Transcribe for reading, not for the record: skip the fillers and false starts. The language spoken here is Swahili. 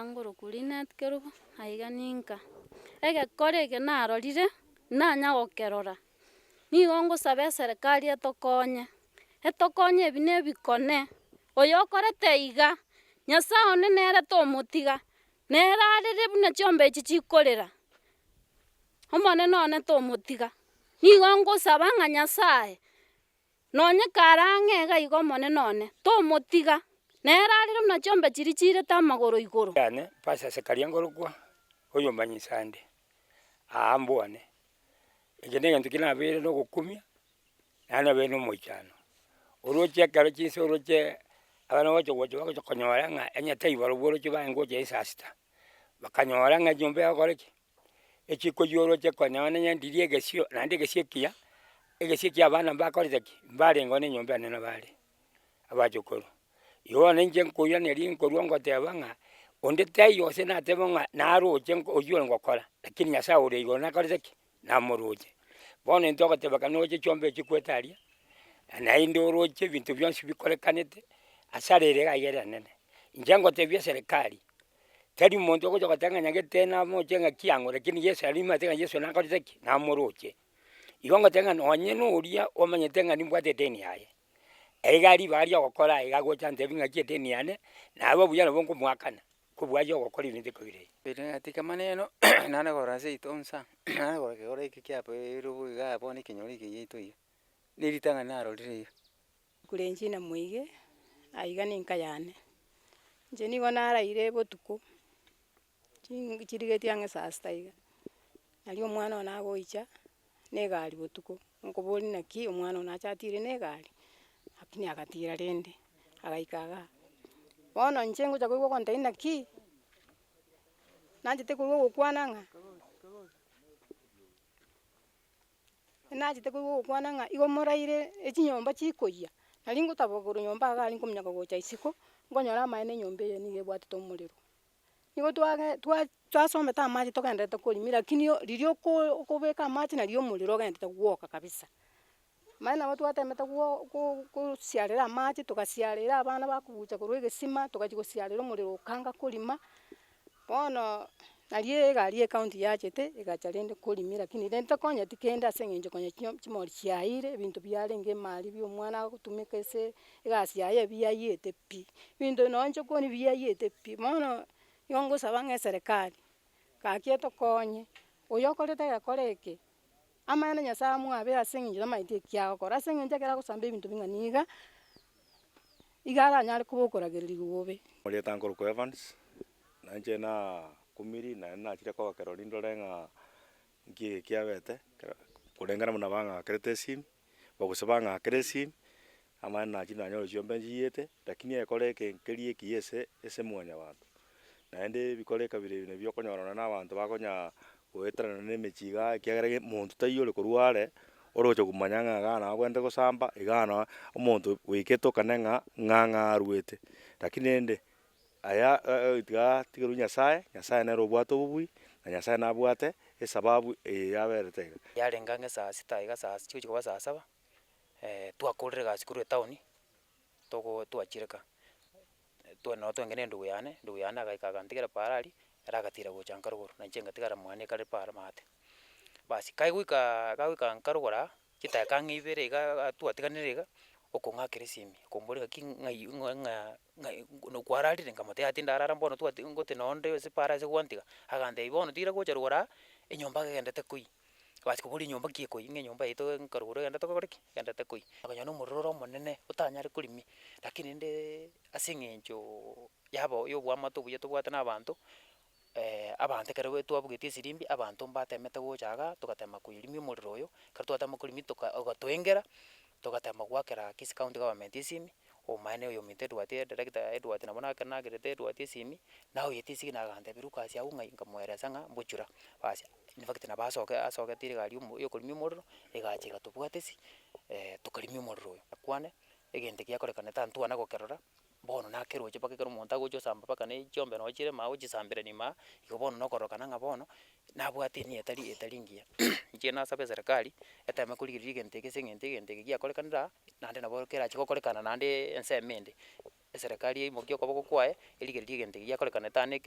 nguru kurinet kerubu aiga ninka egekore ege narorire nanya gokerora nigo ngosaba serikali etokonye ebi na ebikone oyo okorete iga Nyasaye one nere tomotiga nere arere buna chiombe echi chikorera omonene one tomotiga nigo ngosaba ng'a Nyasaye nonye kare ang'e iga igo omonene one tomotiga nere arere buna chiombe chiria chirete amagoro igoro. Yane pasa sekaria ngorokwa oyomanyisa nde mbwane ege na egento kinabere na ogokumia naende nabere na omoichano oroche ekero chinse oroche abana gocha bagocha konyora ng'a enyete ibarobwo oroche bae ngocha saa sita bakanyora ng'a enyomba egokora ki echikoywa oroche konya onye ndiri egesio naende egesio ekia abana mbakorete ki mbarenge na enyomba enene bare abachokoro. Igo bono inche nkoiraneria nkorwa ngoteba ng'a onde taiyo gose natebe ng'a naroche oywo ngokora lakini Nyasaye ore igoro nakorete ki namoroche. Bono intwe ogoteba kane oche chiombe echi kwetaria naende oroche ebinto bionsi bikorekanete hasara ere iga iga enene. Inche ngotebia serikali tari monto ogocha goteba ng'a nyagete namoche ng'aki ang'o lakini Yeso arimate ng'a Yeso nakorete ki namoroche. Igo ngoteba ng'a nonye na oria omanyete ng'a nimbwate edeni yaye iga riba aria ogokora iga agocha antebi ng'aki edeni yane nabo buya nabo nkomwakana kobua ogokora ebinto ekobirire. Katika maneno naende korora seito nsa naende korora kegoro eke kiabeirwe iga bono ekenyoro eke giaito iga na eritang'ani narorire iga. Kurenchina moige aiga ninka yane inche nigo naraire botuko chirigetie ang'e saa sita iga nari omwana one agoicha na egari botuko nkoboria naki omwana one achatire na egari lakini agatira rende agaika iga. Bono inche ngocha koigwa gontebia naki nachete koigwa ogokwana ng'a nachete koigwa ogokwana ng'a igo moraire echinyomba chikoiyia nari ngotaba korwa nyomba iga iga nkominyoka gocha isiko nkonyora amaene enyomba eye niga ebwatete omorero. Igo twasomete amache togenderete korimi lakini riria okobeka amache nari omorero ogenderete gwoka kabisa. Amaene nabo twatemete gosiarera amache togasiarera abana bakobucha korwa egesima togachia gosiarera omorero okanga korima. Bono nari egari ekaunti yachete egacha rende korimi lakini rende tokonyeti kende ase eng'encho konya chimori chiaire ebinto biarenge ime bia omwana agotumeka ase egasi yaye ebiaiyete pi ebinto nonye inche kooni biaiyete pi. Bono igo ngosaba ng'a eserikali gaki etokonye oyo okorete egekora eke amaene Nyasaye amwabere ase eng'encho tamaeti eki agokora ase eng'encho ekero agosamba ebinto bing'ani iga aranyare koba okoragereriwa bobe. Orieta nkorokwa Evans na inche nakumiri naende nachire kogokerori ndore ng'a nki eke kiabete korengana buna bang'akerete esimi gose bang'akera esimi amaene nachire nanyora chiombe nchiiyete lakini egekora eke nkeria ekiya ase mwanyabanto naende ebikora ekabere ebi nabio okonyora na abanto bakonya goeterana na emechie iga ekiagera monto taiyo ore korwa are oroche komanya ng'a iga nabo bwenerete gosamba iga noo omonto goikete okane ng'a arwete lakini rende aya tiga Nyasaye nere obwate obobui na Nyasaye nabwate esababu yaberete iga. Yarenga ang'e saa sita iga chigochi koba saa saba twakorire egasi korwa etaoni twachireka noo tweng'e na endugu yane agaika agantigera paara aria ere agatira gocha nkarogoro na inche ngatigara mwane kare paara mate. Basi kagoika nkarogora chitaeka ang'e ibere iga twatiganire iga okong'akera esimi okomboria ng'aki kwararire nkamotebia tindi arara bono ngote noo nde ase paara ase gwantiga agantebia bono tigira gocha rogoro enyomba gegendete koiywa. Basi koboria enyomba ki ekoiywa ng'a enyomba yaito nkarogoro egendete gokora ki egendete koiywa okonyora na omorero ore omonene otanyare korimia lakini rende ase eng'encho ya obwamato obuya tobwate na abanto abanto ekero twabugeti esirimbi abanto mbatemete gocha iga togatema koirimia omorero oyo ekero twatema korimia ogatoengera togatema gwakera kisi county government esimi omaene oyomete Edward director Edward nabo nagerete Edward esimi naoyete esiki nagantebia Lucas abwo ng'ai nkamoeresa ng'a mbochura. Basi infact nabo asogete egari ya okorimia omorero egacha egatobwatesi tokarimia omorero oyo kwane egento giakorekanete ntwana gokerora bono nakeroche mpaka ekero omonto agocha osamba mpaka na chiombe noo chirema agochisambera ime igo bono nokorokana ng'a bono nabwate enia etari engiya. Inche nasaba eserikali eteme korigereria egento eke ase eng'encho egento eke giakorekanire naende nabo kerache gokorekana naende ensemo ende eserikari yaimokia okoboko kwaye erigererie egento eki giakorekanete ane.